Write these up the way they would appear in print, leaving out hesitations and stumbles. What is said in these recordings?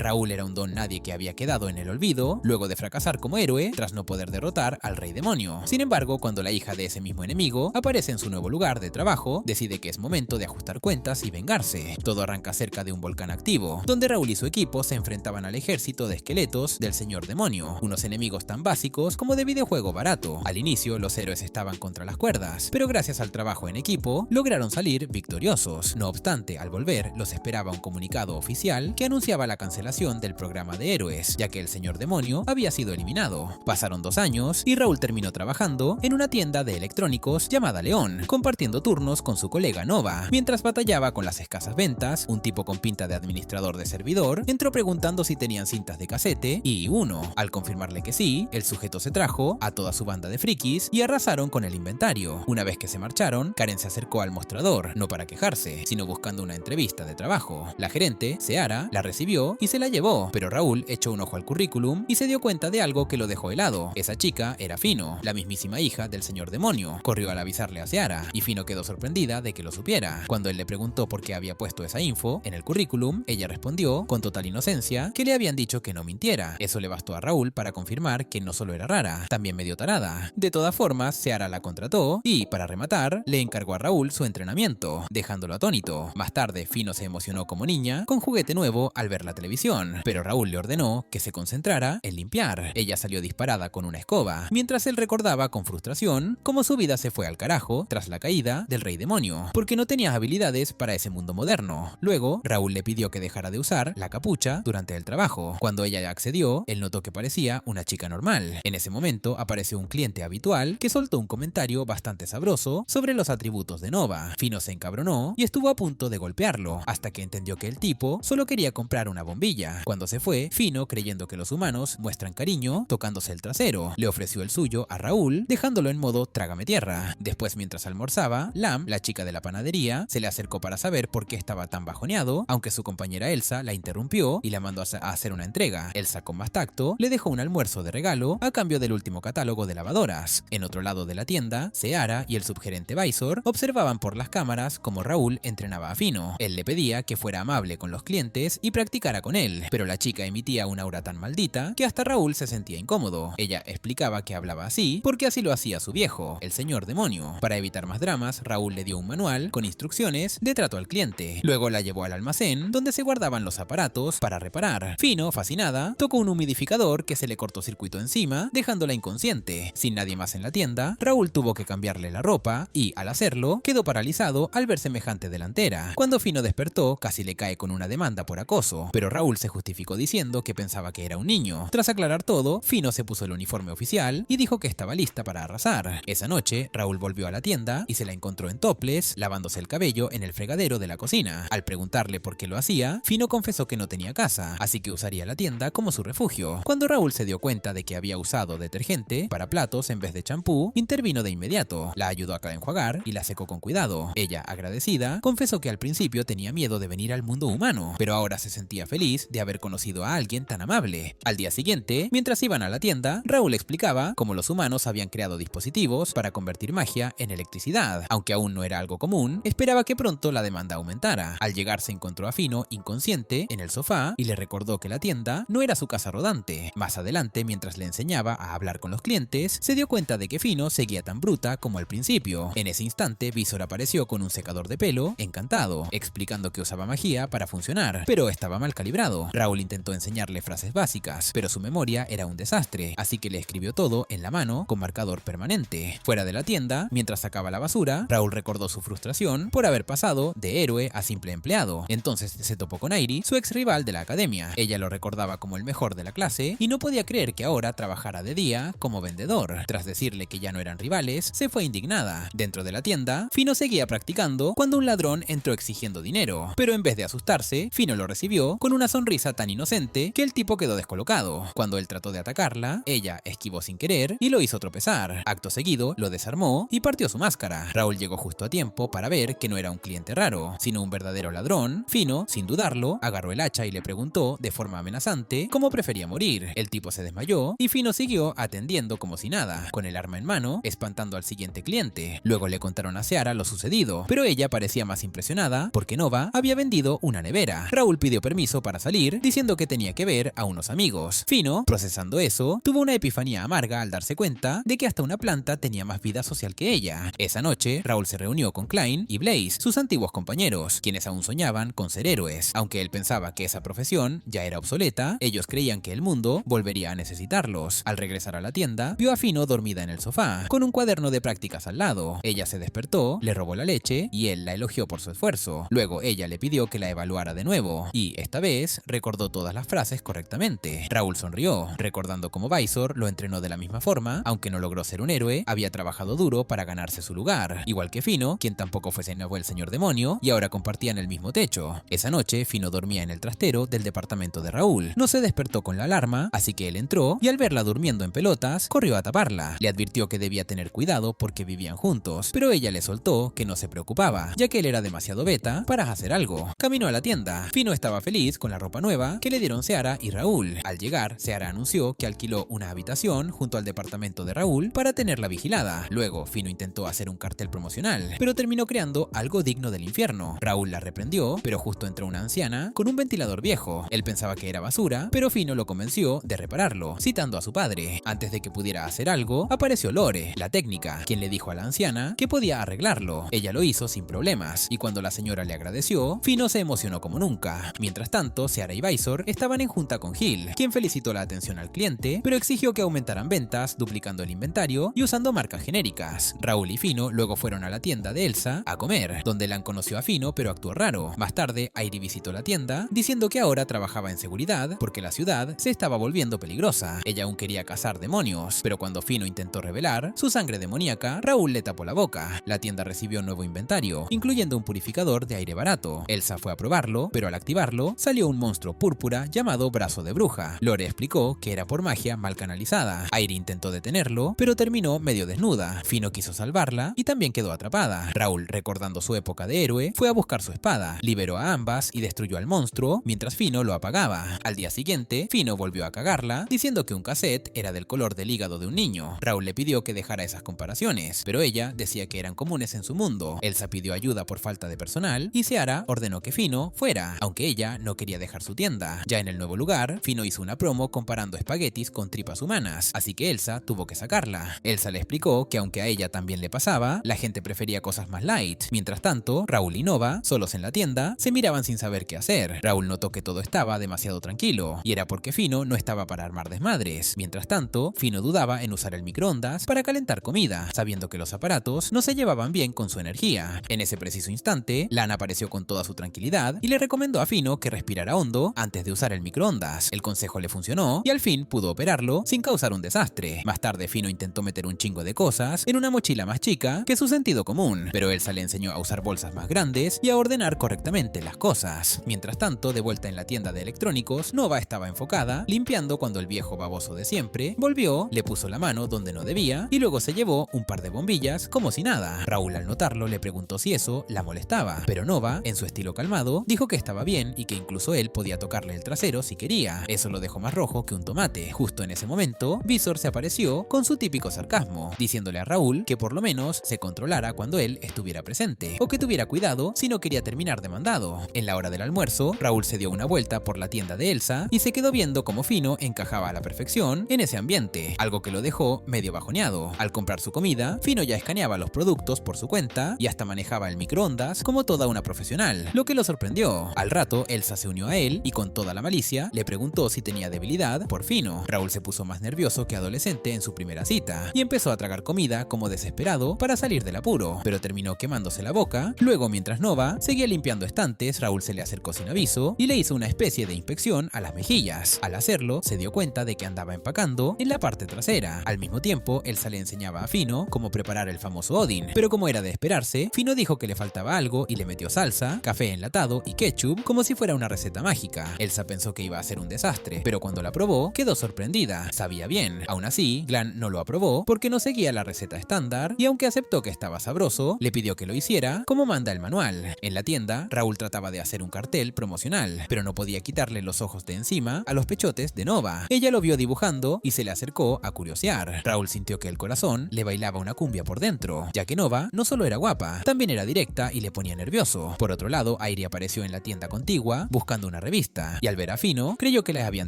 Raúl era un don nadie que había quedado en el olvido luego de fracasar como héroe tras no poder derrotar al rey demonio. Sin embargo, cuando la hija de ese mismo enemigo aparece en su nuevo lugar de trabajo, decide que es momento de ajustar cuentas y vengarse. Todo arranca cerca de un volcán activo, donde Raúl y su equipo se enfrentaban al ejército de esqueletos del señor demonio, unos enemigos tan básicos como de videojuego barato. Al inicio, los héroes estaban contra las cuerdas, pero gracias al trabajo en equipo, lograron salir victoriosos. No obstante, al volver, los esperaba un comunicado oficial que anunciaba la cancelación del programa de héroes, ya que el señor demonio había sido eliminado. Pasaron 2 años y Raúl terminó trabajando en una tienda de electrónicos llamada León, compartiendo turnos con su colega Nova. Mientras batallaba con las escasas ventas, un tipo con pinta de administrador de servidor entró preguntando si tenían cintas de casete y al confirmarle que sí, el sujeto se trajo a toda su banda de frikis y arrasaron con el inventario. Una vez que se marcharon, Karen se acercó al mostrador, no para quejarse, sino buscando una entrevista de trabajo. La gerente, Seara, la recibió y se la llevó, pero Raúl echó un ojo al currículum y se dio cuenta de algo que lo dejó helado. Esa chica era Fino, la mismísima hija del señor demonio. Corrió al avisarle a Seara y Fino quedó sorprendida de que lo supiera. Cuando él le preguntó por qué había puesto esa info en el currículum, ella respondió, con total inocencia, que le habían dicho que no mintiera. Eso le bastó a Raúl para confirmar que no solo era rara, también medio tarada. De todas formas, Seara la contrató y, para rematar, le encargó a Raúl su entrenamiento, dejándolo atónito. Más tarde, Fino se emocionó como niña con juguete nuevo al ver la televisión, pero Raúl le ordenó que se concentrara en limpiar. Ella salió disparada con una escoba, mientras él recordaba con frustración cómo su vida se fue al carajo tras la caída del rey demonio, porque no tenía habilidades para ese mundo moderno. Luego, Raúl le pidió que dejara de usar la capucha durante el trabajo. Cuando ella accedió, él notó que parecía una chica normal. En ese momento apareció un cliente habitual que soltó un comentario bastante sabroso sobre los atributos de Nova. Fino se encabronó y estuvo a punto de golpearlo, hasta que entendió que el tipo solo quería comprar una bombilla. Cuando se fue, Fino, creyendo que los humanos muestran cariño tocándose el trasero, le ofreció el suyo a Raúl, dejándolo en modo trágame tierra. Después, mientras almorzaba, Lam, la chica de la panadería, se le acercó para saber por qué estaba tan bajoneado, aunque su compañera Elsa la interrumpió y la mandó a hacer una entrega. Elsa, con más tacto, le dejó un almuerzo de regalo a cambio del último catálogo de lavadoras. En otro lado de la tienda, Seara y el subgerente Visor observaban por las cámaras cómo Raúl entrenaba a Fino. Él le pedía que fuera amable con los clientes y practicara con él, pero la chica emitía una aura tan maldita que hasta Raúl se sentía incómodo. Ella explicaba que hablaba así porque así lo hacía su viejo, el señor demonio. Para evitar más dramas, Raúl le dio un manual con instrucciones de trato al cliente. Luego la llevó al almacén donde se guardaban los aparatos para reparar. Fino, fascinada, tocó un humidificador que se le cortó circuito encima, dejándola inconsciente. Sin nadie más en la tienda, Raúl tuvo que cambiarle la ropa y, al hacerlo, quedó paralizado al ver semejante delantera. Cuando Fino despertó, casi le cae con una demanda por acoso, pero Raúl se justificó diciendo que pensaba que era un niño. Tras aclarar todo, Fino se puso el uniforme oficial y dijo que estaba lista para arrasar. Esa noche, Raúl volvió a la tienda y se la encontró en topless, lavándose el cabello en el fregadero de la cocina. Al preguntarle por qué lo hacía, Fino confesó que no tenía casa, así que usaría la tienda como su refugio. Cuando Raúl se dio cuenta de que había usado detergente para platos en vez de champú, intervino de inmediato, la ayudó a enjuagar y la secó con cuidado. Ella, agradecida, confesó que al principio tenía miedo de venir al mundo humano, pero ahora se sentía feliz de haber conocido a alguien tan amable. Al día siguiente, mientras iban a la tienda, Raúl explicaba cómo los humanos habían creado dispositivos para convertir magia en electricidad. Aunque aún no era algo común, esperaba que pronto la demanda aumentara. Al llegar se encontró a Fino inconsciente en el sofá y le recordó que la tienda no era su casa rodante. Más adelante, mientras le enseñaba a hablar con los clientes, se dio cuenta de que Fino seguía tan bruta como al principio. En ese instante, Visor apareció con un secador de pelo, encantado, explicando que usaba magia para funcionar, pero estaba mal calibrado. Raúl intentó enseñarle frases básicas, pero su memoria era un desastre, así que le escribió todo en la mano con marcador permanente. Fuera de la tienda, mientras sacaba la basura, Raúl recordó su frustración por haber pasado de héroe a simple empleado. Entonces se topó con Airi, su ex rival de la academia. Ella lo recordaba como el mejor de la clase y no podía creer que ahora trabajara de día como vendedor. Tras decirle que ya no eran rivales, se fue indignada. Dentro de la tienda, Fino seguía practicando cuando un ladrón entró exigiendo dinero, pero en vez de asustarse, Fino lo recibió con una sonrisa tan inocente que el tipo quedó descolocado. Cuando él trató de atacarla, ella esquivó sin querer y lo hizo tropezar. Acto seguido, lo desarmó y partió su máscara. Raúl llegó justo a tiempo para ver que no era un cliente raro, sino un verdadero ladrón. Fino, sin dudarlo, agarró el hacha y le preguntó de forma amenazante cómo prefería morir. El tipo se desmayó y Fino siguió atendiendo como si nada, con el arma en mano, espantando al siguiente cliente. Luego le contaron a Seara lo sucedido, pero ella parecía más impresionada porque Nova había vendido una nevera. Raúl pidió permiso para salir salir, diciendo que tenía que ver a unos amigos. Fino, procesando eso, tuvo una epifanía amarga al darse cuenta de que hasta una planta tenía más vida social que ella. Esa noche, Raúl se reunió con Klein y Blaze, sus antiguos compañeros, quienes aún soñaban con ser héroes. Aunque él pensaba que esa profesión ya era obsoleta, ellos creían que el mundo volvería a necesitarlos. Al regresar a la tienda, vio a Fino dormida en el sofá, con un cuaderno de prácticas al lado. Ella se despertó, le robó la leche y él la elogió por su esfuerzo. Luego ella le pidió que la evaluara de nuevo, y esta vez recordó todas las frases correctamente. Raúl sonrió, recordando cómo Visor lo entrenó de la misma forma. Aunque no logró ser un héroe, había trabajado duro para ganarse su lugar, igual que Fino, quien tampoco fue el señor demonio, y ahora compartían el mismo techo. Esa noche, Fino dormía en el trastero del departamento de Raúl. No se despertó con la alarma, así que él entró y al verla durmiendo en pelotas, corrió a taparla. Le advirtió que debía tener cuidado porque vivían juntos, pero ella le soltó que no se preocupaba, ya que él era demasiado beta para hacer algo. Caminó a la tienda. Fino estaba feliz con la ropa nueva que le dieron Seara y Raúl. Al llegar, Seara anunció que alquiló una habitación junto al departamento de Raúl para tenerla vigilada. Luego, Fino intentó hacer un cartel promocional, pero terminó creando algo digno del infierno. Raúl la reprendió, pero justo entró una anciana con un ventilador viejo. Él pensaba que era basura, pero Fino lo convenció de repararlo, citando a su padre. Antes de que pudiera hacer algo, apareció Lore, la técnica, quien le dijo a la anciana que podía arreglarlo. Ella lo hizo sin problemas, y cuando la señora le agradeció, Fino se emocionó como nunca. Mientras tanto, Seara y Visor estaban en junta con Gil, quien felicitó la atención al cliente, pero exigió que aumentaran ventas, duplicando el inventario y usando marcas genéricas. Raúl y Fino luego fueron a la tienda de Elsa a comer, donde Lan conoció a Fino pero actuó raro. Más tarde, Airi visitó la tienda, diciendo que ahora trabajaba en seguridad porque la ciudad se estaba volviendo peligrosa. Ella aún quería cazar demonios, pero cuando Fino intentó revelar su sangre demoníaca, Raúl le tapó la boca. La tienda recibió nuevo inventario, incluyendo un purificador de aire barato. Elsa fue a probarlo, pero al activarlo, salió un monstruo púrpura llamado Brazo de Bruja. Lore explicó que era por magia mal canalizada. Airi intentó detenerlo, pero terminó medio desnuda. Fino quiso salvarla y también quedó atrapada. Raúl, recordando su época de héroe, fue a buscar su espada, liberó a ambas y destruyó al monstruo, mientras Fino lo apagaba. Al día siguiente, Fino volvió a cagarla, diciendo que un cassette era del color del hígado de un niño. Raúl le pidió que dejara esas comparaciones, pero ella decía que eran comunes en su mundo. Elsa pidió ayuda por falta de personal y Seara ordenó que Fino fuera, aunque ella no quería dejar su tienda. Ya en el nuevo lugar, Fino hizo una promo comparando espaguetis con tripas humanas, así que Elsa tuvo que sacarla. Elsa le explicó que aunque a ella también le pasaba, la gente prefería cosas más light. Mientras tanto, Raúl y Nova, solos en la tienda, se miraban sin saber qué hacer. Raúl notó que todo estaba demasiado tranquilo, y era porque Fino no estaba para armar desmadres. Mientras tanto, Fino dudaba en usar el microondas para calentar comida, sabiendo que los aparatos no se llevaban bien con su energía. En ese preciso instante, Lan apareció con toda su tranquilidad y le recomendó a Fino que respirara hondo antes de usar el microondas. El consejo le funcionó y al fin pudo operarlo sin causar un desastre. Más tarde, Fino intentó meter un chingo de cosas en una mochila más chica que su sentido común, pero Elsa le enseñó a usar bolsas más grandes y a ordenar correctamente las cosas. Mientras tanto, de vuelta en la tienda de electrónicos, Nova estaba enfocada, limpiando cuando el viejo baboso de siempre volvió, le puso la mano donde no debía y luego se llevó un par de bombillas como si nada. Raúl, al notarlo, le preguntó si eso la molestaba, pero Nova, en su estilo calmado, dijo que estaba bien y que incluso él podía tocarle el trasero si quería. Eso lo dejó más rojo que un tomate. Justo en ese momento, Visor se apareció con su típico sarcasmo, diciéndole a Raúl que por lo menos se controlara cuando él estuviera presente, o que tuviera cuidado si no quería terminar demandado. En la hora del almuerzo, Raúl se dio una vuelta por la tienda de Elsa y se quedó viendo cómo Fino encajaba a la perfección en ese ambiente, algo que lo dejó medio bajoneado. Al comprar su comida, Fino ya escaneaba los productos por su cuenta y hasta manejaba el microondas como toda una profesional, lo que lo sorprendió. Al rato, Elsa se unió a él y con toda la malicia le preguntó si tenía debilidad por Fino. Raúl se puso más nervioso que adolescente en su primera cita y empezó a tragar comida como desesperado para salir del apuro, pero terminó quemándose la boca. Luego, mientras Nova seguía limpiando estantes, Raúl se le acercó sin aviso y le hizo una especie de inspección a las mejillas. Al hacerlo, se dio cuenta de que andaba empacando en la parte trasera. Al mismo tiempo, Elsa le enseñaba a Fino cómo preparar el famoso Odin, pero como era de esperarse, Fino dijo que le faltaba algo y le metió salsa, café enlatado y ketchup como si fuera una receta mágica. Elsa pensó que iba a ser un desastre, pero cuando la probó, quedó sorprendida. Sabía bien. Aún así, Glan no lo aprobó porque no seguía la receta estándar y aunque aceptó que estaba sabroso, le pidió que lo hiciera como manda el manual. En la tienda, Raúl trataba de hacer un cartel promocional, pero no podía quitarle los ojos de encima a los pechotes de Nova. Ella lo vio dibujando y se le acercó a curiosear. Raúl sintió que el corazón le bailaba una cumbia por dentro, ya que Nova no solo era guapa, también era directa y le ponía nervioso. Por otro lado, Airi apareció en la tienda contigua buscando una revista, y al ver a Fino, creyó que le habían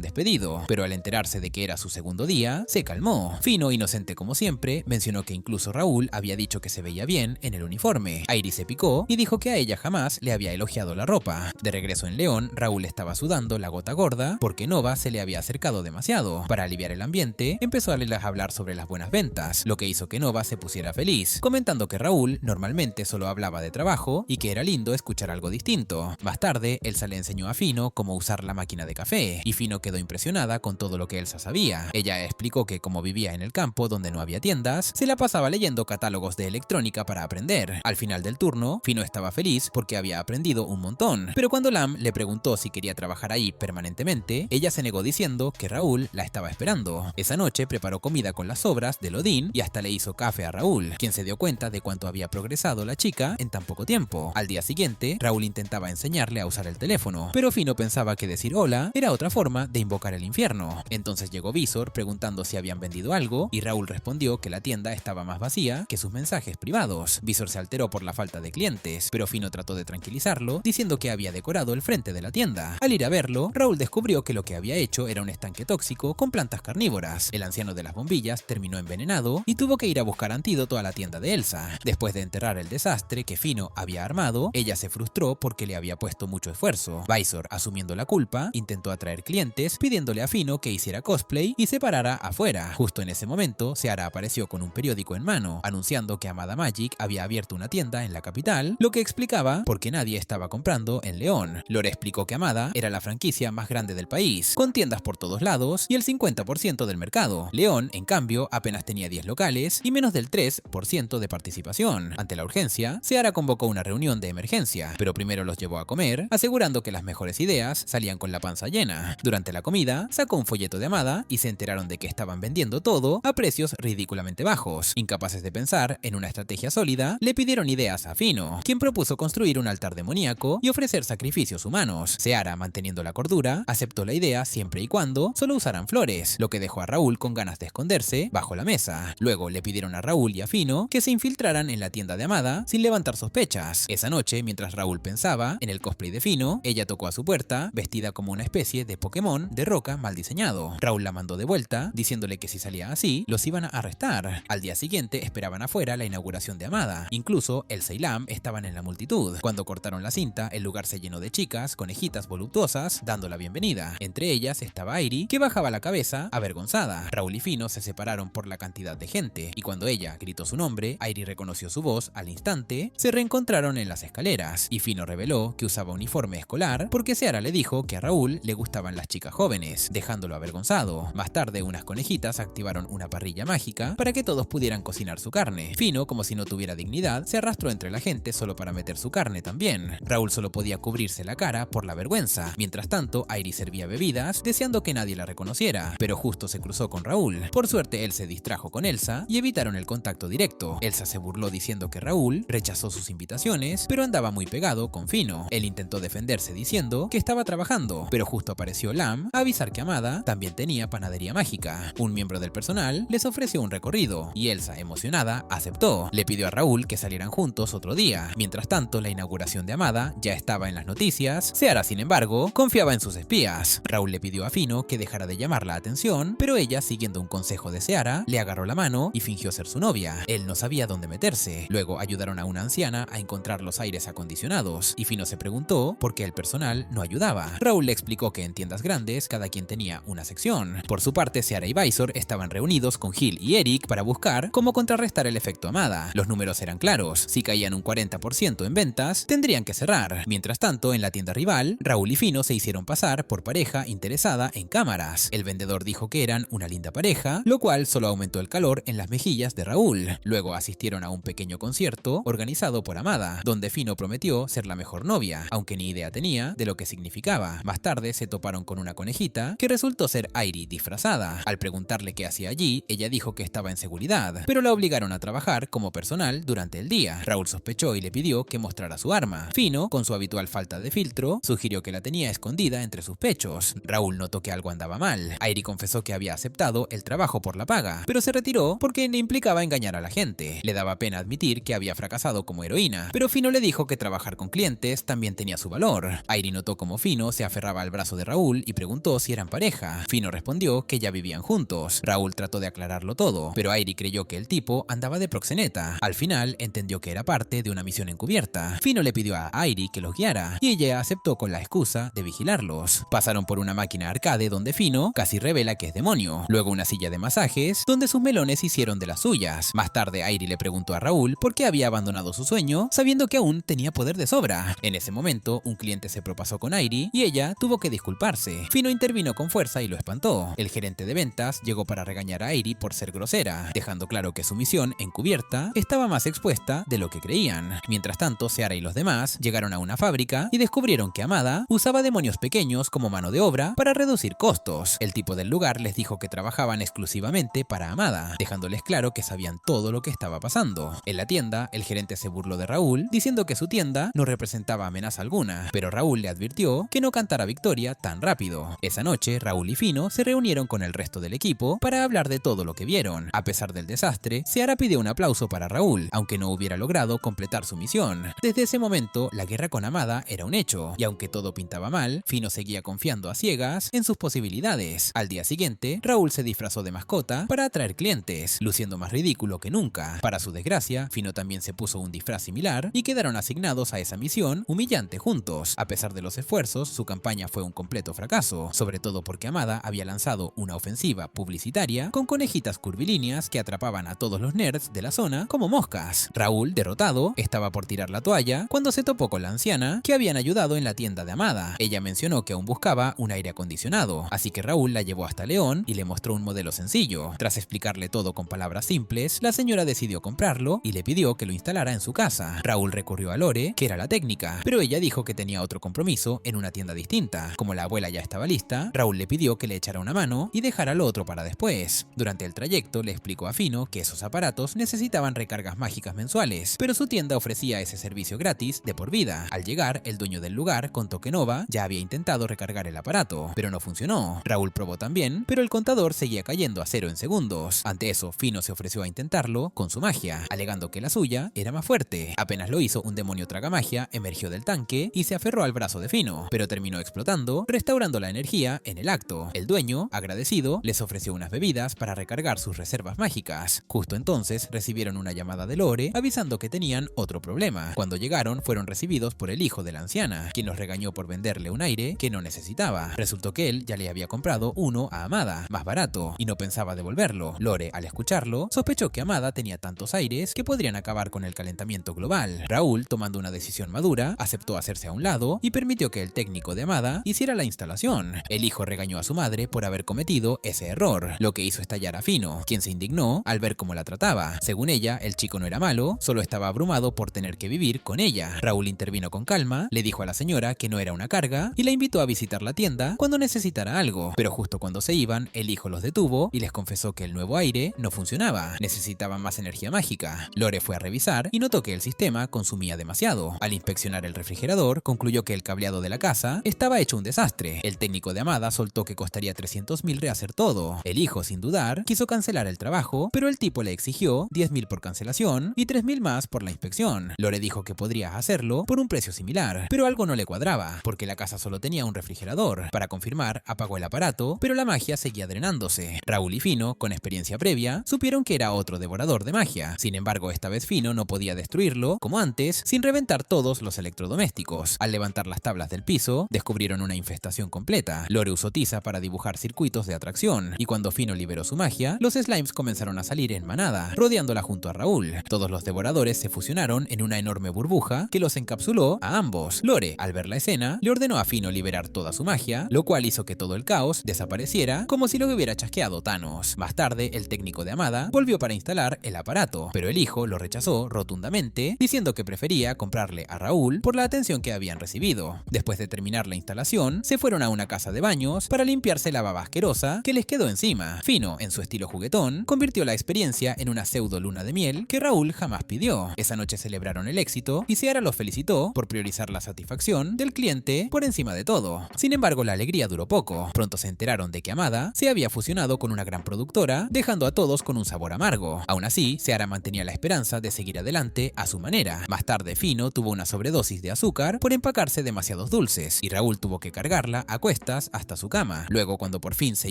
despedido, pero al enterarse de que era su segundo día, se calmó. Fino, inocente como siempre, mencionó que incluso Raúl había dicho que se veía bien en el uniforme. Airi se picó y dijo que a ella jamás le había elogiado la ropa. De regreso en León, Raúl estaba sudando la gota gorda porque Nova se le había acercado demasiado. Para aliviar el ambiente, empezó a hablar sobre las buenas ventas, lo que hizo que Nova se pusiera feliz, comentando que Raúl normalmente solo hablaba de trabajo y que era lindo escuchar algo distinto. Más tarde, Elsa le enseñó a Fino cómo usar la máquina de café, y Fino quedó impresionada con todo lo que Elsa sabía. Ella explicó que como vivía en el campo donde no había tiendas, se la pasaba leyendo catálogos de electrónica para aprender. Al final del turno, Fino estaba feliz porque había aprendido un montón, pero cuando Lam le preguntó si quería trabajar ahí permanentemente, ella se negó diciendo que Raúl la estaba esperando. Esa noche preparó comida con las sobras de Odín y hasta le hizo café a Raúl, quien se dio cuenta de cuánto había progresado la chica en tan poco tiempo. Al día siguiente, Raúl intentaba enseñarle a usar el teléfono, pero Fino pensaba que decir hola era otra forma de invocar el infierno. Entonces llegó Visor preguntando si habían vendido algo y Raúl respondió que la tienda estaba más vacía que sus mensajes privados. Visor se alteró por la falta de clientes, pero Fino trató de tranquilizarlo diciendo que había decorado el frente de la tienda. Al ir a verlo, Raúl descubrió que lo que había hecho era un estanque tóxico con plantas carnívoras. El anciano de las bombillas terminó envenenado y tuvo que ir a buscar antídoto a la tienda de Elsa. Después de enterrar el desastre que Fino había armado, ella se frustró porque le había puesto mucho esfuerzo. Visor, asumiendo la culpa, intentó atraer clientes pidiéndole a Fino que hiciera cosplay y se parara afuera. Justo en ese momento, Seara apareció con un periódico en mano, anunciando que Amada Magic había abierto una tienda en la capital, lo que explicaba por qué nadie estaba comprando en León. Lore explicó que Amada era la franquicia más grande del país, con tiendas por todos lados y el 50% del mercado. León, en cambio, apenas tenía 10 locales y menos del 3% de participación. Ante la urgencia, Seara convocó una reunión de emergencia, pero primero los llevó a comer, asegurando que las mejores ideas salían con la panza llena. Durante la comida, sacó un folleto de Amada y se enteraron de que estaban vendiendo todo a precios ridículamente bajos. Incapaces de pensar en una estrategia sólida, le pidieron ideas a Fino, quien propuso construir un altar demoníaco y ofrecer sacrificios humanos. Seara, manteniendo la cordura, aceptó la idea siempre y cuando solo usaran flores, lo que dejó a Raúl con ganas de esconderse bajo la mesa. Luego le pidieron a Raúl y a Fino que se infiltraran en la tienda de Amada sin levantar sospechas. Esa noche, mientras Raúl pensaba en el cosplay de Fino, ella tocó a su puerta, vestida como una especie de Pokémon de roca mal diseñado. Raúl la mandó de vuelta, diciéndole que si salía así, los iban a arrestar. Al día siguiente esperaban afuera la inauguración de Amada. Incluso Elsa y Lam estaban en la multitud. Cuando cortaron la cinta, el lugar se llenó de chicas, conejitas voluptuosas, dando la bienvenida. Entre ellas estaba Airi, que bajaba la cabeza, avergonzada. Raúl y Fino se separaron por la cantidad de gente, y cuando ella gritó su nombre, Airi reconoció su voz al instante, se reencontraron en las escaleras, y Fino reveló que usaba uniforme escolar porque Seara le dijo que a Raúl le gustaban las chicas jóvenes, dejándolo avergonzado. Más tarde, unas conejitas activaron una parrilla mágica para que todos pudieran cocinar su carne. Fino, como si no tuviera dignidad, se arrastró entre la gente solo para meter su carne también. Raúl solo podía cubrirse la cara por la vergüenza. Mientras tanto, Airi servía bebidas, deseando que nadie la reconociera, pero justo se cruzó con Raúl. Por suerte, él se distrajo con Elsa y evitaron el contacto directo. Elsa se burló diciendo que Raúl rechazó sus invitaciones, pero andaba muy pegado con Fino. Él intentó defenderse diciendo que estaba trabajando, pero justo apareció Lam a avisar que Amada también tenía panadería mágica. Un miembro del personal les ofreció un recorrido, y Elsa, emocionada, aceptó. Le pidió a Raúl que salieran juntos otro día. Mientras tanto, la inauguración de Amada ya estaba en las noticias. Seara, sin embargo, confiaba en sus espías. Raúl le pidió a Fino que dejara de llamar la atención, pero ella, siguiendo un consejo de Seara, le agarró la mano y fingió ser su novia. Él no sabía dónde meterse. Luego ayudaron a una anciana a encontrar los aires acondicionados, y Fino se preguntó por qué el personal no ayudaba. Raúl le explicó que en tiendas grandes cada quien tenía una sección. Por su parte, Seara y Visor estaban reunidos con Gil y Eric para buscar cómo contrarrestar el efecto Amada. Los números eran claros: si caían un 40% en ventas, tendrían que cerrar. Mientras tanto, en la tienda rival, Raúl y Fino se hicieron pasar por pareja interesada en cámaras. El vendedor dijo que eran una linda pareja, lo cual solo aumentó el calor en las mejillas de Raúl. Luego asistieron a un pequeño concierto organizado por Amada, donde Fino prometió ser la mejor novia, aunque ni idea tenía de lo que significaba. Más tarde se toparon con una conejita que resultó ser Airi disfrazada. Al preguntarle qué hacía allí, ella dijo que estaba en seguridad, pero la obligaron a trabajar como personal durante el día. Raúl sospechó y le pidió que mostrara su arma. Fino, con su habitual falta de filtro, sugirió que la tenía escondida entre sus pechos. Raúl notó que algo andaba mal. Airi confesó que había aceptado el trabajo por la paga, pero se retiró porque le implicaba engañar a la gente. Le daba pena admitir que había fracasado como heroína, pero Fino le dijo que trabajar con clientes también tenía su valor. Airi notó notó como Fino se aferraba al brazo de Raúl y preguntó si eran pareja. Fino respondió que ya vivían juntos. Raúl trató de aclararlo todo, pero Airi creyó que el tipo andaba de proxeneta. Al final entendió que era parte de una misión encubierta. Fino le pidió a Airi que los guiara y ella aceptó con la excusa de vigilarlos. Pasaron por una máquina arcade donde Fino casi revela que es demonio. Luego una silla de masajes donde sus melones hicieron de las suyas. Más tarde Airi le preguntó a Raúl por qué había abandonado su sueño sabiendo que aún tenía poder de sobra. En ese momento un cliente se propasó con Airi y ella tuvo que disculparse. Fino intervino con fuerza y lo espantó. El gerente de ventas llegó para regañar a Airi por ser grosera, dejando claro que su misión encubierta estaba más expuesta de lo que creían. Mientras tanto, Seara y los demás llegaron a una fábrica y descubrieron que Amada usaba demonios pequeños como mano de obra para reducir costos. El tipo del lugar les dijo que trabajaban exclusivamente para Amada, dejándoles claro que sabían todo lo que estaba pasando. En la tienda, el gerente se burló de Raúl, diciendo que su tienda no representaba amenaza alguna, pero Raúl le advirtió que no cantara victoria tan rápido. Esa noche, Raúl y Fino se reunieron con el resto del equipo para hablar de todo lo que vieron. A pesar del desastre, Seara pidió un aplauso para Raúl, aunque no hubiera logrado completar su misión. Desde ese momento, la guerra con Amada era un hecho, y aunque todo pintaba mal, Fino seguía confiando a ciegas en sus posibilidades. Al día siguiente, Raúl se disfrazó de mascota para atraer clientes, luciendo más ridículo que nunca. Para su desgracia, Fino también se puso un disfraz similar y quedaron asignados a esa misión humillante juntos. A pesar de los esfuerzos, su campaña fue un completo fracaso, sobre todo porque Amada había lanzado una ofensiva publicitaria con conejitas curvilíneas que atrapaban a todos los nerds de la zona como moscas. Raúl, derrotado, estaba por tirar la toalla cuando se topó con la anciana que habían ayudado en la tienda de Amada. Ella mencionó que aún buscaba un aire acondicionado, así que Raúl la llevó hasta León y le mostró un modelo sencillo. Tras explicarle todo con palabras simples, la señora decidió comprarlo y le pidió que lo instalara en su casa. Raúl recurrió a Lore, que era la técnica, pero ella dijo que tenía otro compromiso en una tienda distinta. Como la abuela ya estaba lista, Raúl le pidió que le echara una mano y dejara lo otro para después. Durante el trayecto le explicó a Fino que esos aparatos necesitaban recargas mágicas mensuales, pero su tienda ofrecía ese servicio gratis de por vida. Al llegar, el dueño del lugar contó que Nova ya había intentado recargar el aparato, pero no funcionó. Raúl probó también, pero el contador seguía cayendo a 0 en segundos. Ante eso, Fino se ofreció a intentarlo con su magia, alegando que la suya era más fuerte. Apenas lo hizo, un demonio tragamagia emergió del tanque y se aferró al brazo de Fino, pero terminó explotando, restaurando la energía en el acto. El dueño, agradecido, les ofreció unas bebidas para recargar sus reservas mágicas. Justo entonces recibieron una llamada de Lore avisando que tenían otro problema. Cuando llegaron, fueron recibidos por el hijo de la anciana, quien los regañó por venderle un aire que no necesitaba. Resultó que él ya le había comprado uno a Amada, más barato, y no pensaba devolverlo. Lore, al escucharlo, sospechó que Amada tenía tantos aires que podrían acabar con el calentamiento global. Raúl, tomando una decisión madura, aceptó hacerse a un lado y permitió que el técnico de Amada hiciera la instalación. El hijo regañó a su madre por haber cometido ese error, lo que hizo estallar a Fino, quien se indignó al ver cómo la trataba. Según ella, el chico no era malo, solo estaba abrumado por tener que vivir con ella. Raúl intervino con calma, le dijo a la señora que no era una carga y la invitó a visitar la tienda cuando necesitara algo, pero justo cuando se iban, el hijo los detuvo y les confesó que el nuevo aire no funcionaba, necesitaban más energía mágica. Lore fue a revisar y notó que el sistema consumía demasiado. Al inspeccionar el refrigerador, concluyó que el cableado de la casa estaba hecho un desastre. El técnico de Amada soltó que costaría 300.000 rehacer todo. El hijo, sin dudar, quiso cancelar el trabajo, pero el tipo le exigió 10.000 por cancelación y 3.000 más por la inspección. Lore dijo que podría hacerlo por un precio similar, pero algo no le cuadraba, porque la casa solo tenía un refrigerador. Para confirmar, apagó el aparato, pero la magia seguía drenándose. Raúl y Fino, con experiencia previa, supieron que era otro devorador de magia. Sin embargo, esta vez Fino no podía destruirlo, como antes, sin reventar todos los electrodomésticos. Al levantar las tablas del piso, descubrieron una infestación completa. Lore usó tiza para dibujar circuitos de atracción, y cuando Fino liberó su magia, los slimes comenzaron a salir en manada, rodeándola junto a Raúl. Todos los devoradores se fusionaron en una enorme burbuja que los encapsuló a ambos. Lore, al ver la escena, le ordenó a Fino liberar toda su magia, lo cual hizo que todo el caos desapareciera como si lo hubiera chasqueado Thanos. Más tarde, el técnico de Amada volvió para instalar el aparato, pero el hijo lo rechazó rotundamente, diciendo que prefería comprarle a Raúl por la atención que habían recibido. Después de terminar la instalación, se fueron a una casa de baños para limpiarse la baba asquerosa que les quedó encima. Fino, en su estilo juguetón, convirtió la experiencia en una pseudo luna de miel que Raúl jamás pidió. Esa noche celebraron el éxito y Seara los felicitó por priorizar la satisfacción del cliente por encima de todo. Sin embargo, la alegría duró poco. Pronto se enteraron de que Amada se había fusionado con una gran productora, dejando a todos con un sabor amargo. Aún así, Seara mantenía la esperanza de seguir adelante a su manera. Más tarde, Fino tuvo una sobredosis de azúcar por empacarse demasiado helados dulces, y Raúl tuvo que cargarla a cuestas hasta su cama. Luego, cuando por fin se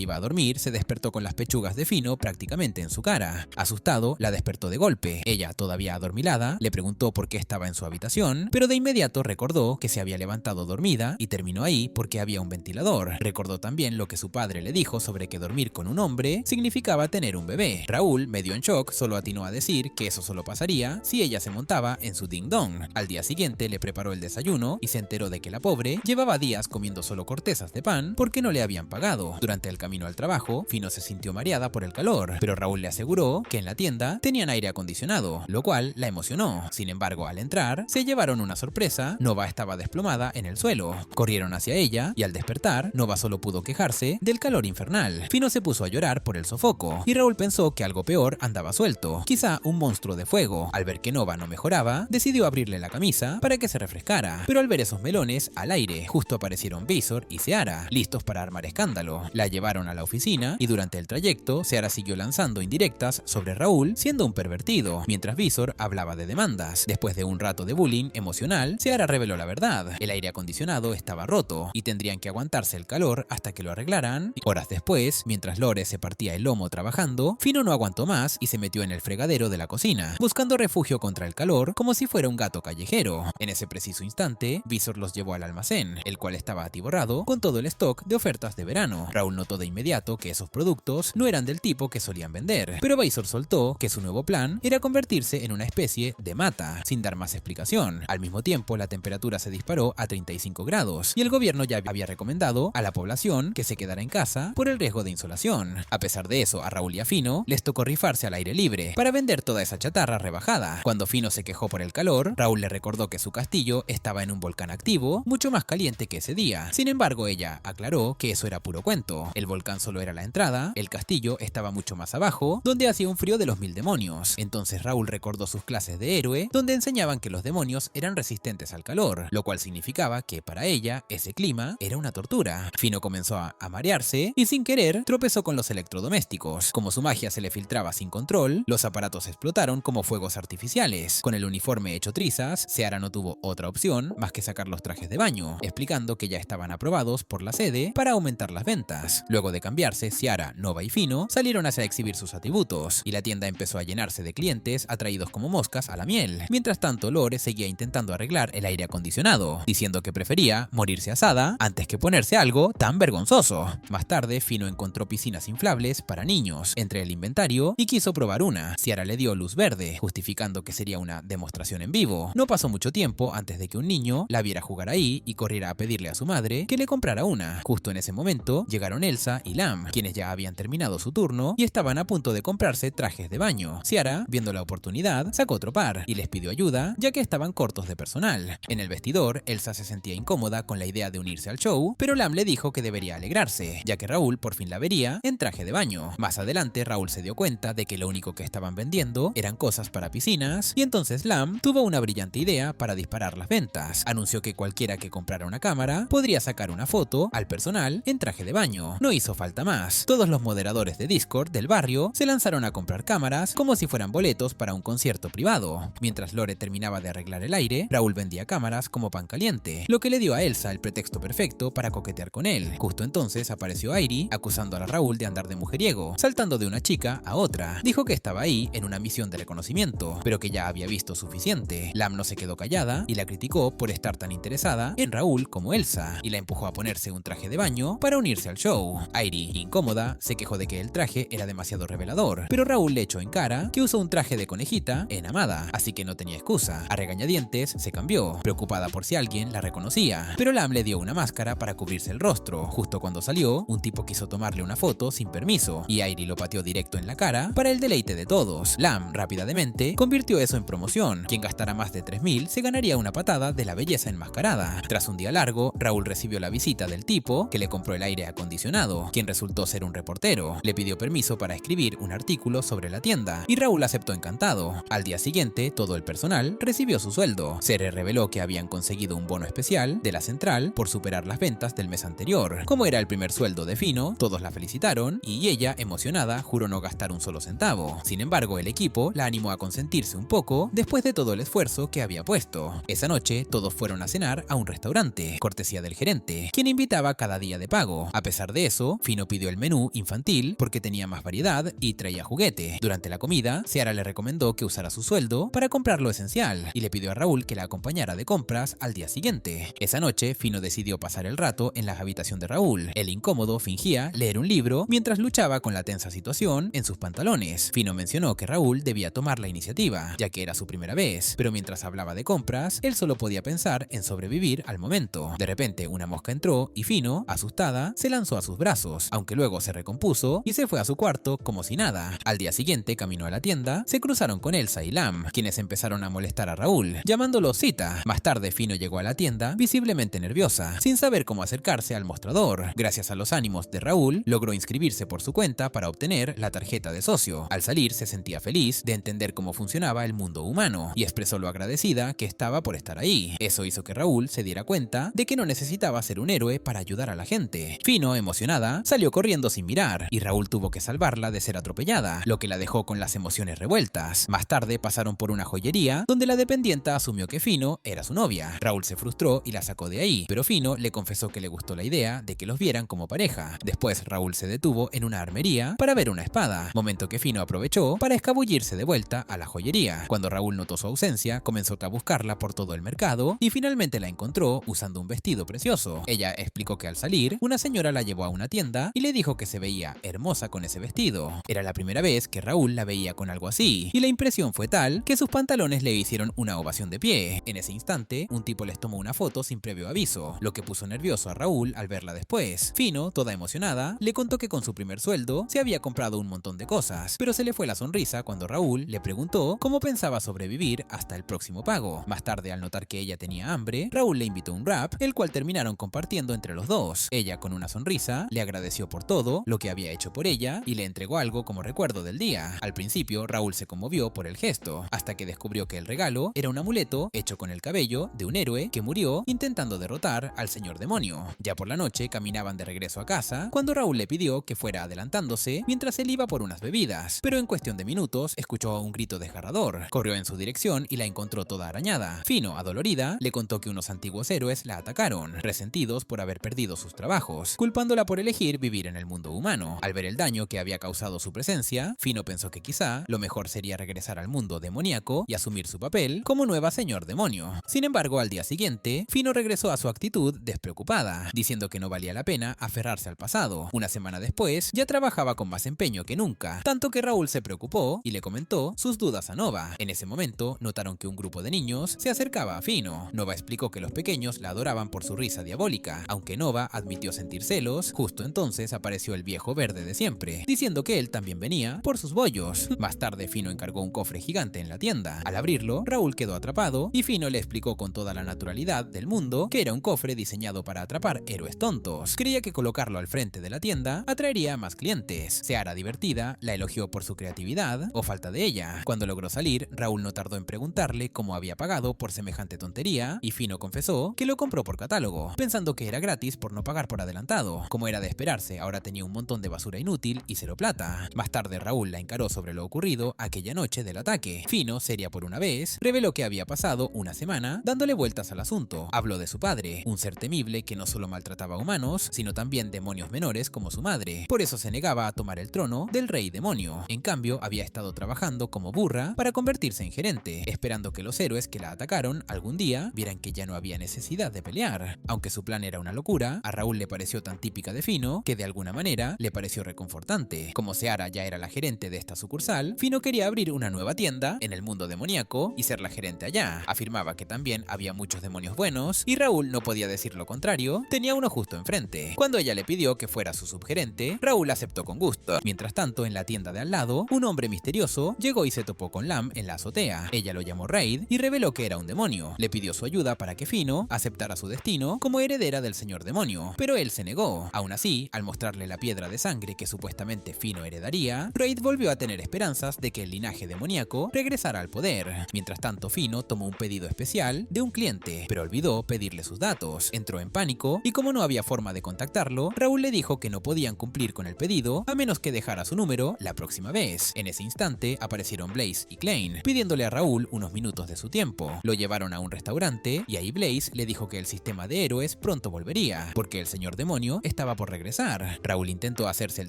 iba a dormir, se despertó con las pechugas de Fino prácticamente en su cara. Asustado, la despertó de golpe. Ella, todavía adormilada, le preguntó por qué estaba en su habitación, pero de inmediato recordó que se había levantado dormida y terminó ahí porque había un ventilador. Recordó también lo que su padre le dijo sobre que dormir con un hombre significaba tener un bebé. Raúl, medio en shock, solo atinó a decir que eso solo pasaría si ella se montaba en su ding dong. Al día siguiente le preparó el desayuno y se enteró de que la pobre llevaba días comiendo solo cortezas de pan porque no le habían pagado. Durante el camino al trabajo, Fino se sintió mareada por el calor, pero Raúl le aseguró que en la tienda tenían aire acondicionado, lo cual la emocionó. Sin embargo, al entrar, se llevaron una sorpresa. Nova estaba desplomada en el suelo. Corrieron hacia ella y al despertar, Nova solo pudo quejarse del calor infernal. Fino se puso a llorar por el sofoco y Raúl pensó que algo peor andaba suelto, quizá un monstruo de fuego. Al ver que Nova no mejoraba, decidió abrirle la camisa para que se refrescara, pero al ver esos melones al aire, justo aparecieron Visor y Seara, listos para armar escándalo. La llevaron a la oficina y durante el trayecto, Seara siguió lanzando indirectas sobre Raúl, siendo un pervertido, mientras Visor hablaba de demandas. Después de un rato de bullying emocional, Seara reveló la verdad. El aire acondicionado estaba roto y tendrían que aguantarse el calor hasta que lo arreglaran. Horas después, mientras Lore se partía el lomo trabajando, Fino no aguantó más y se metió en el fregadero de la cocina, buscando refugio contra el calor como si fuera un gato callejero. En ese preciso instante, Visor los llevó al almacén, el cual estaba atiborrado con todo el stock de ofertas de verano. Raúl notó de inmediato que esos productos no eran del tipo que solían vender, pero Visor soltó que su nuevo plan era convertirse en una especie de mata, sin dar más explicación. Al mismo tiempo, la temperatura se disparó a 35 grados y el gobierno ya había recomendado a la población que se quedara en casa por el riesgo de insolación. A pesar de eso, a Raúl y a Fino les tocó rifarse al aire libre para vender toda esa chatarra rebajada. Cuando Fino se quejó por el calor, Raúl le recordó que su castillo estaba en un volcán activo, mucho más caliente que ese día. Sin embargo, ella aclaró que eso era puro cuento. El volcán solo era la entrada, el castillo estaba mucho más abajo, donde hacía un frío de los 1000 demonios. Entonces Raúl recordó sus clases de héroe, donde enseñaban que los demonios eran resistentes al calor, lo cual significaba que para ella ese clima era una tortura. Fino comenzó a marearse y sin querer tropezó con los electrodomésticos. Como su magia se le filtraba sin control, los aparatos explotaron como fuegos artificiales. Con el uniforme hecho trizas, Seara no tuvo otra opción más que sacar los trajes de baño, explicando que ya estaban aprobados por la sede para aumentar las ventas. Luego de cambiarse, Seara, Nova y Fino salieron hacia exhibir sus atributos y la tienda empezó a llenarse de clientes atraídos como moscas a la miel. Mientras tanto, Lore seguía intentando arreglar el aire acondicionado, diciendo que prefería morirse asada antes que ponerse algo tan vergonzoso. Más tarde, Fino encontró piscinas inflables para niños entre el inventario y quiso probar una. Seara le dio luz verde, justificando que sería una demostración en vivo. No pasó mucho tiempo antes de que un niño la viera jugar ahí y corriera a pedirle a su madre que le comprara una. Justo en ese momento, llegaron Elsa y Lam, quienes ya habían terminado su turno y estaban a punto de comprarse trajes de baño. Seara, viendo la oportunidad, sacó otro par y les pidió ayuda, ya que estaban cortos de personal. En el vestidor, Elsa se sentía incómoda con la idea de unirse al show, pero Lam le dijo que debería alegrarse, ya que Raúl por fin la vería en traje de baño. Más adelante, Raúl se dio cuenta de que lo único que estaban vendiendo eran cosas para piscinas, y entonces Lam tuvo una brillante idea para disparar las ventas. Anunció que cualquiera que comprara una cámara podría sacar una foto al personal en traje de baño. No hizo falta más. Todos los moderadores de Discord del barrio se lanzaron a comprar cámaras como si fueran boletos para un concierto privado. Mientras Lore terminaba de arreglar el aire, Raúl vendía cámaras como pan caliente, lo que le dio a Elsa el pretexto perfecto para coquetear con él. Justo entonces apareció Airi acusando a Raúl de andar de mujeriego, saltando de una chica a otra. Dijo que estaba ahí en una misión de reconocimiento, pero que ya había visto suficiente. Lam no se quedó callada y la criticó por estar tan interesada en Raúl como Elsa, y la empujó a ponerse un traje de baño para unirse al show. Airi, incómoda, se quejó de que el traje era demasiado revelador, pero Raúl le echó en cara que usó un traje de conejita en Amada, así que no tenía excusa. A regañadientes se cambió, preocupada por si alguien la reconocía, pero Lam le dio una máscara para cubrirse el rostro. Justo cuando salió, un tipo quiso tomarle una foto sin permiso, y Airi lo pateó directo en la cara para el deleite de todos. Lam rápidamente convirtió eso en promoción. Quien gastara más de 3000 se ganaría una patada de la belleza enmascarada. Tras un día largo, Raúl recibió la visita del tipo que le compró el aire acondicionado, quien resultó ser un reportero. Le pidió permiso para escribir un artículo sobre la tienda, y Raúl aceptó encantado. Al día siguiente, todo el personal recibió su sueldo. Se le reveló que habían conseguido un bono especial de la central por superar las ventas del mes anterior. Como era el primer sueldo de Fino, todos la felicitaron y ella, emocionada, juró no gastar un solo centavo. Sin embargo, el equipo la animó a consentirse un poco después de todo el esfuerzo que había puesto. Esa noche, todos fueron a cenar a un un restaurante, cortesía del gerente, quien invitaba cada día de pago. A pesar de eso, Fino pidió el menú infantil porque tenía más variedad y traía juguete. Durante la comida, Seara le recomendó que usara su sueldo para comprar lo esencial y le pidió a Raúl que la acompañara de compras al día siguiente. Esa noche, Fino decidió pasar el rato en la habitación de Raúl. El incómodo fingía leer un libro mientras luchaba con la tensa situación en sus pantalones. Fino mencionó que Raúl debía tomar la iniciativa, ya que era su primera vez, pero mientras hablaba de compras, él solo podía pensar en sobrevivir al momento. De repente, una mosca entró y Fino, asustada, se lanzó a sus brazos, aunque luego se recompuso y se fue a su cuarto como si nada. Al día siguiente, caminó a la tienda, se cruzaron con Elsa y Lam, quienes empezaron a molestar a Raúl, llamándolo Cita. Más tarde, Fino llegó a la tienda, visiblemente nerviosa, sin saber cómo acercarse al mostrador. Gracias a los ánimos de Raúl, logró inscribirse por su cuenta para obtener la tarjeta de socio. Al salir, se sentía feliz de entender cómo funcionaba el mundo humano y expresó lo agradecida que estaba por estar ahí. Eso hizo que Raúl se diera cuenta de que no necesitaba ser un héroe para ayudar a la gente. Fino, emocionada, salió corriendo sin mirar y Raúl tuvo que salvarla de ser atropellada, lo que la dejó con las emociones revueltas. Más tarde pasaron por una joyería donde la dependienta asumió que Fino era su novia. Raúl se frustró y la sacó de ahí, pero Fino le confesó que le gustó la idea de que los vieran como pareja. Después Raúl se detuvo en una armería para ver una espada, momento que Fino aprovechó para escabullirse de vuelta a la joyería. Cuando Raúl notó su ausencia, comenzó a buscarla por todo el mercado y finalmente la encontró usando un vestido precioso. Ella explicó que al salir, una señora la llevó a una tienda y le dijo que se veía hermosa con ese vestido. Era la primera vez que Raúl la veía con algo así, y la impresión fue tal que sus pantalones le hicieron una ovación de pie. En ese instante, un tipo les tomó una foto sin previo aviso, lo que puso nervioso a Raúl al verla después. Fino, toda emocionada, le contó que con su primer sueldo se había comprado un montón de cosas, pero se le fue la sonrisa cuando Raúl le preguntó cómo pensaba sobrevivir hasta el próximo pago. Más tarde, al notar que ella tenía hambre, Raúl le invitó un wrap, el cual terminaron compartiendo entre los dos. Ella, con una sonrisa, le agradeció por todo lo que había hecho por ella y le entregó algo como recuerdo del día. Al principio, Raúl se conmovió por el gesto, hasta que descubrió que el regalo era un amuleto hecho con el cabello de un héroe que murió intentando derrotar al señor demonio. Ya por la noche, caminaban de regreso a casa cuando Raúl le pidió que fuera adelantándose mientras él iba por unas bebidas, pero en cuestión de minutos escuchó un grito desgarrador. Corrió en su dirección y la encontró toda arañada. Fino, adolorida, le contó que unos antiguos héroes la atacaron, resentidos por haber perdido sus trabajos, culpándola por elegir vivir en el mundo humano. Al ver el daño que había causado su presencia, Fino pensó que quizá lo mejor sería regresar al mundo demoníaco y asumir su papel como nueva señor demonio. Sin embargo, al día siguiente, Fino regresó a su actitud despreocupada, diciendo que no valía la pena aferrarse al pasado. Una semana después, ya trabajaba con más empeño que nunca, tanto que Raúl se preocupó y le comentó sus dudas a Nova. En ese momento, notaron que un grupo de niños se acercaba a Fino. Nova explicó que los pequeños la adoraban por su risa diabólica. Aunque Nova admitió sentir celos, justo entonces apareció el viejo verde de siempre, diciendo que él también venía por sus bollos. Más tarde, Fino encargó un cofre gigante en la tienda. Al abrirlo, Raúl quedó atrapado y Fino le explicó con toda la naturalidad del mundo que era un cofre diseñado para atrapar héroes tontos. Creía que colocarlo al frente de la tienda atraería a más clientes. Seara, divertida, la elogió por su creatividad o falta de ella. Cuando logró salir, Raúl no tardó en preguntarle cómo había pagado por semejante tontería y Fino confesó que lo compró por catálogo, pensando que era gratis por no pagar por adelantado. Como era de esperarse, ahora tenía un montón de basura inútil y cero plata. Más tarde, Raúl la encaró sobre lo ocurrido aquella noche del ataque. Fino, seria por una vez, reveló que había pasado una semana dándole vueltas al asunto. Habló de su padre, un ser temible que no solo maltrataba a humanos, sino también demonios menores como su madre. Por eso se negaba a tomar el trono del rey demonio. En cambio, había estado trabajando como burra para convertirse en gerente, esperando que los héroes que la atacaron algún día vieran que ya no había necesidad de pelear. Aunque su plan era una locura, a Raúl le pareció tan típica de Fino que de alguna manera le pareció reconfortante. Como Seara ya era la gerente de esta sucursal, Fino quería abrir una nueva tienda en el mundo demoníaco y ser la gerente allá. Afirmaba que también había muchos demonios buenos y Raúl no podía decir lo contrario, tenía uno justo enfrente. Cuando ella le pidió que fuera su subgerente, Raúl aceptó con gusto. Mientras tanto, en la tienda de al lado, un hombre misterioso llegó y se topó con Lam en la azotea. Ella lo llamó Raid y reveló que era un demonio. Le pidió su ayuda para que Fino aceptara su destino como heredera del señor demonio, pero él se negó. Aún así, al mostrarle la piedra de sangre que supuestamente Fino heredaría, Raid volvió a tener esperanzas de que el linaje demoníaco regresara al poder. Mientras tanto, Fino tomó un pedido especial de un cliente, pero olvidó pedirle sus datos. Entró en pánico y como no había forma de contactarlo, Raúl le dijo que no podían cumplir con el pedido a menos que dejara su número la próxima vez. En ese instante aparecieron Blaze y Klein, pidiéndole a Raúl unos minutos de su tiempo. Lo llevaron a un restaurante y ahí Blaze Blaze le dijo que el sistema de héroes pronto volvería, porque el señor demonio estaba por regresar. Raúl intentó hacerse el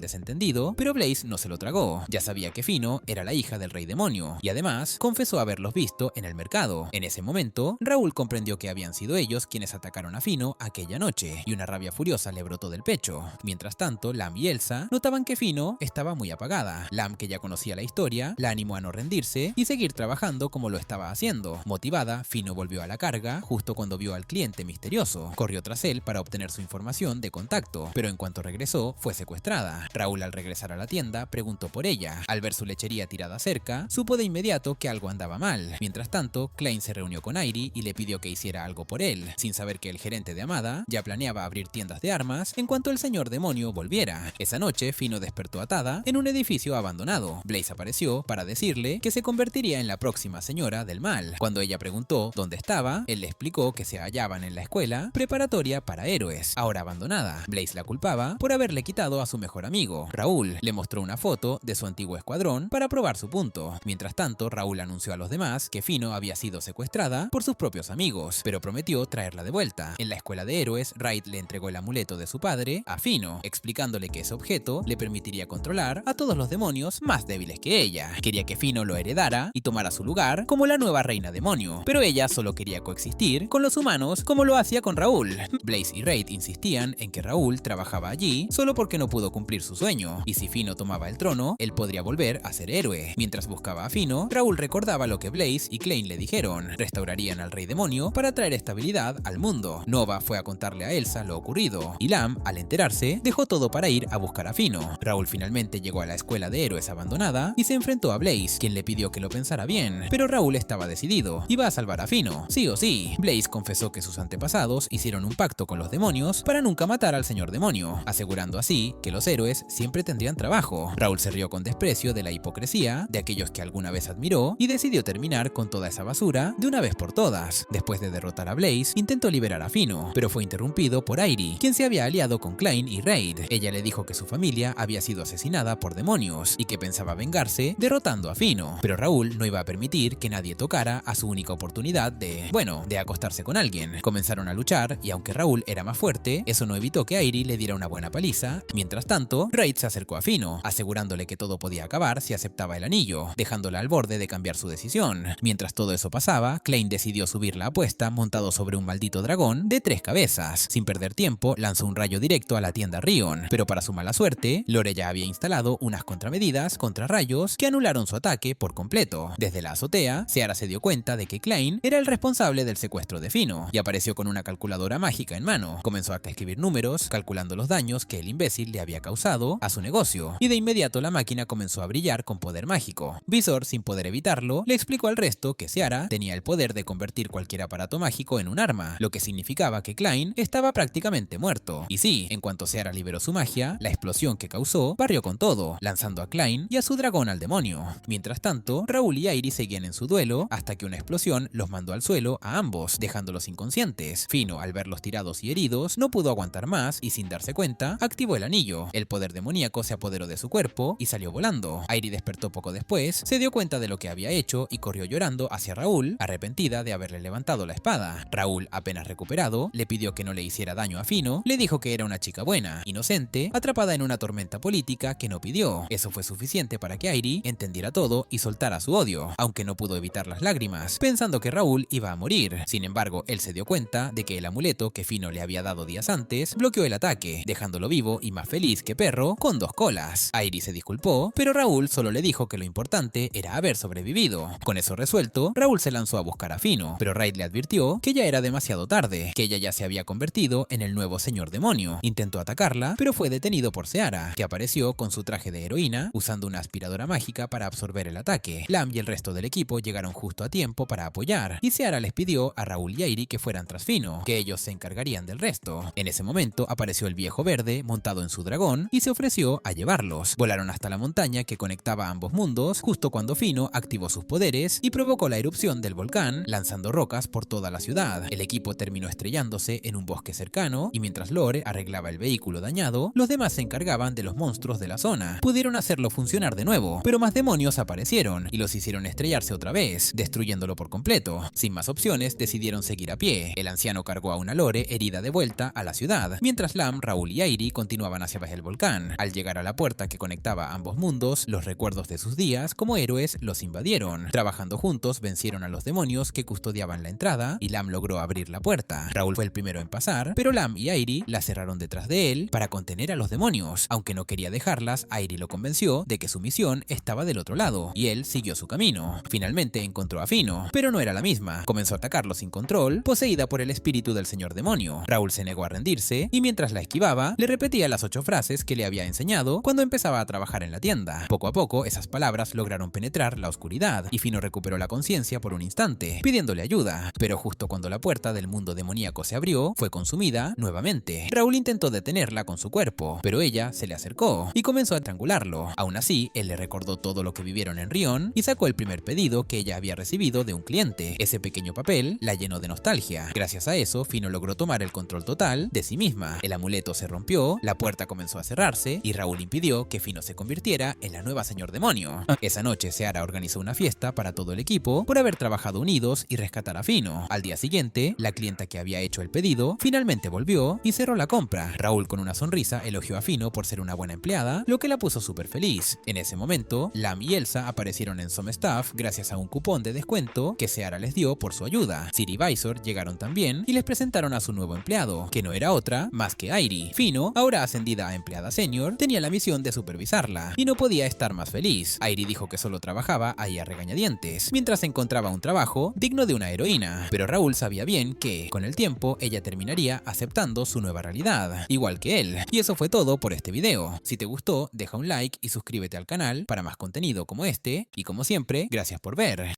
desentendido, pero Blaze no se lo tragó. Ya sabía que Fino era la hija del rey demonio, y además confesó haberlos visto en el mercado. En ese momento, Raúl comprendió que habían sido ellos quienes atacaron a Fino aquella noche, y una rabia furiosa le brotó del pecho. Mientras tanto, Lam y Elsa notaban que Fino estaba muy apagada. Lam, que ya conocía la historia, la animó a no rendirse y seguir trabajando como lo estaba haciendo. Motivada, Fino volvió a la carga justo cuando vio al cliente misterioso. Corrió tras él para obtener su información de contacto, pero en cuanto regresó, fue secuestrada. Raúl, al regresar a la tienda, preguntó por ella. Al ver su lechería tirada cerca, supo de inmediato que algo andaba mal. Mientras tanto, Klein se reunió con Airi y le pidió que hiciera algo por él, sin saber que el gerente de Amada ya planeaba abrir tiendas de armas en cuanto el señor demonio volviera. Esa noche, Fino despertó atada en un edificio abandonado. Blaze apareció para decirle que se convertiría en la próxima señora del mal. Cuando ella preguntó dónde estaba, él le explicó que se hallaban en la escuela preparatoria para héroes, ahora abandonada. Blaze la culpaba por haberle quitado a su mejor amigo. Raúl le mostró una foto de su antiguo escuadrón para probar su punto. Mientras tanto, Raúl anunció a los demás que Fino había sido secuestrada por sus propios amigos, pero prometió traerla de vuelta. En la escuela de héroes, Raid le entregó el amuleto de su padre a Fino, explicándole que ese objeto le permitiría controlar a todos los demonios más débiles que ella. Quería que Fino lo heredara y tomara su lugar como la nueva reina demonio, pero ella solo quería coexistir con los humanos como lo hacía con Raúl. Blaze y Raid insistían en que Raúl trabajaba allí solo porque no pudo cumplir su sueño, y si Fino tomaba el trono, él podría volver a ser héroe. Mientras buscaba a Fino, Raúl recordaba lo que Blaze y Klein le dijeron: restaurarían al rey demonio para traer estabilidad al mundo. Nova fue a contarle a Elsa lo ocurrido, y Lam, al enterarse, dejó todo para ir a buscar a Fino. Raúl finalmente llegó a la escuela de héroes abandonada y se enfrentó a Blaze, quien le pidió que lo pensara bien, pero Raúl estaba decidido, iba a salvar a Fino, sí o sí. Blaze confesó que sus antepasados hicieron un pacto con los demonios para nunca matar al señor demonio, asegurando así que los héroes siempre tendrían trabajo. Raúl se rió con desprecio de la hipocresía de aquellos que alguna vez admiró y decidió terminar con toda esa basura de una vez por todas. Después de derrotar a Blaze, intentó liberar a Fino, pero fue interrumpido por Airi, quien se había aliado con Klein y Raid. Ella le dijo que su familia había sido asesinada por demonios y que pensaba vengarse derrotando a Fino, pero Raúl no iba a permitir que nadie tocara a su única oportunidad de acostarse con alguien. Comenzaron a luchar y aunque Raúl era más fuerte, eso no evitó que Airi le diera una buena paliza. Mientras tanto, Raid se acercó a Fino, asegurándole que todo podía acabar si aceptaba el anillo, dejándola al borde de cambiar su decisión. Mientras todo eso pasaba, Klein decidió subir la apuesta montado sobre un maldito dragón de 3 cabezas. Sin perder tiempo, lanzó un rayo directo a la tienda Rion, pero para su mala suerte, Lore ya había instalado unas contramedidas contra rayos que anularon su ataque por completo. Desde la azotea, Seara se dio cuenta de que Klein era el responsable del secuestro de Fino y apareció con una calculadora mágica en mano. Comenzó a escribir números, calculando los daños que el imbécil le había causado a su negocio, y de inmediato la máquina comenzó a brillar con poder mágico. Visor, sin poder evitarlo, le explicó al resto que Seara tenía el poder de convertir cualquier aparato mágico en un arma, lo que significaba que Klein estaba prácticamente muerto. Y sí, en cuanto Seara liberó su magia, la explosión que causó barrió con todo, lanzando a Klein y a su dragón al demonio. Mientras tanto, Raúl y Airi seguían en su duelo hasta que una explosión los mandó al suelo a ambos, dejándolos inconscientes. Fino, al verlos tirados y heridos, no pudo aguantar más y sin darse cuenta, activó el anillo. El poder demoníaco se apoderó de su cuerpo y salió volando. Airi despertó poco después, se dio cuenta de lo que había hecho y corrió llorando hacia Raúl, arrepentida de haberle levantado la espada. Raúl, apenas recuperado, le pidió que no le hiciera daño a Fino, le dijo que era una chica buena, inocente, atrapada en una tormenta política que no pidió. Eso fue suficiente para que Airi entendiera todo y soltara su odio, aunque no pudo evitar las lágrimas, pensando que Raúl iba a morir. Sin embargo, él se dio cuenta de que el amuleto que Fino le había dado días antes bloqueó el ataque, dejándolo vivo y más feliz que perro con 2 colas. Airi se disculpó, pero Raúl solo le dijo que lo importante era haber sobrevivido. Con eso resuelto, Raúl se lanzó a buscar a Fino, pero Raid le advirtió que ya era demasiado tarde, que ella ya se había convertido en el nuevo señor demonio. Intentó atacarla, pero fue detenido por Seara, que apareció con su traje de heroína, usando una aspiradora mágica para absorber el ataque. Lam y el resto del equipo llegaron justo a tiempo para apoyar, y Seara les pidió a Raúl y Airi que fueran tras Fino, que ellos se encargarían del resto. En ese momento apareció el viejo verde montado en su dragón y se ofreció a llevarlos. Volaron hasta la montaña que conectaba a ambos mundos, justo cuando Fino activó sus poderes y provocó la erupción del volcán, lanzando rocas por toda la ciudad. El equipo terminó estrellándose en un bosque cercano, y mientras Lore arreglaba el vehículo dañado, los demás se encargaban de los monstruos de la zona. Pudieron hacerlo funcionar de nuevo, pero más demonios aparecieron y los hicieron estrellarse otra vez, destruyéndolo por completo. Sin más opciones, decidieron seguir a pie. El anciano cargó a una Lore herida de vuelta a la ciudad, mientras Lam, Raúl y Airi continuaban hacia el volcán. Al llegar a la puerta que conectaba ambos mundos, los recuerdos de sus días como héroes los invadieron. Trabajando juntos, vencieron a los demonios que custodiaban la entrada y Lam logró abrir la puerta. Raúl fue el primero en pasar, pero Lam y Airi la cerraron detrás de él para contener a los demonios. Aunque no quería dejarlas, Airi lo convenció de que su misión estaba del otro lado, y él siguió su camino. Finalmente encontró a Fino, pero no era la misma. Comenzó a atacarlo sin control, poseída por el espíritu del señor demonio. Raúl se negó a rendirse, y mientras la esquivaba, le repetía las 8 frases que le había enseñado cuando empezaba a trabajar en la tienda. Poco a poco, esas palabras lograron penetrar la oscuridad, y Fino recuperó la conciencia por un instante, pidiéndole ayuda. Pero justo cuando la puerta del mundo demoníaco se abrió, fue consumida nuevamente. Raúl intentó detenerla con su cuerpo, pero ella se le acercó y comenzó a estrangularlo. Aún así, él le recordó todo lo que vivieron en Rion y sacó el primer pedido que ella había recibido de un cliente. Ese pequeño papel la llenó de nostalgia. Gracias a eso, Fino logró tomar el control total de sí misma. El amuleto se rompió, la puerta comenzó a cerrarse y Raúl impidió que Fino se convirtiera en la nueva señor demonio. Esa noche, Seara organizó una fiesta para todo el equipo por haber trabajado unidos y rescatar a Fino. Al día siguiente, la clienta que había hecho el pedido finalmente volvió y cerró la compra. Raúl, con una sonrisa, elogió a Fino por ser una buena empleada, lo que la puso súper feliz. En ese momento, Lam y Elsa aparecieron en Some Stuff gracias a un cupón de descuento que Seara les dio por su ayuda. Siri y Visor llegaron también y les presentaron a su nuevo empleado, que no era otra más que Airi. Fino, ahora ascendida a empleada senior, tenía la misión de supervisarla y no podía estar más feliz. Airi dijo que solo trabajaba ahí a regañadientes, mientras encontraba un trabajo digno de una heroína, pero Raúl sabía bien que, con el tiempo, ella terminaría aceptando su nueva realidad, igual que él. Y eso fue todo por este video. Si te gustó, deja un like y suscríbete al canal para más contenido como este, y como siempre, gracias por ver.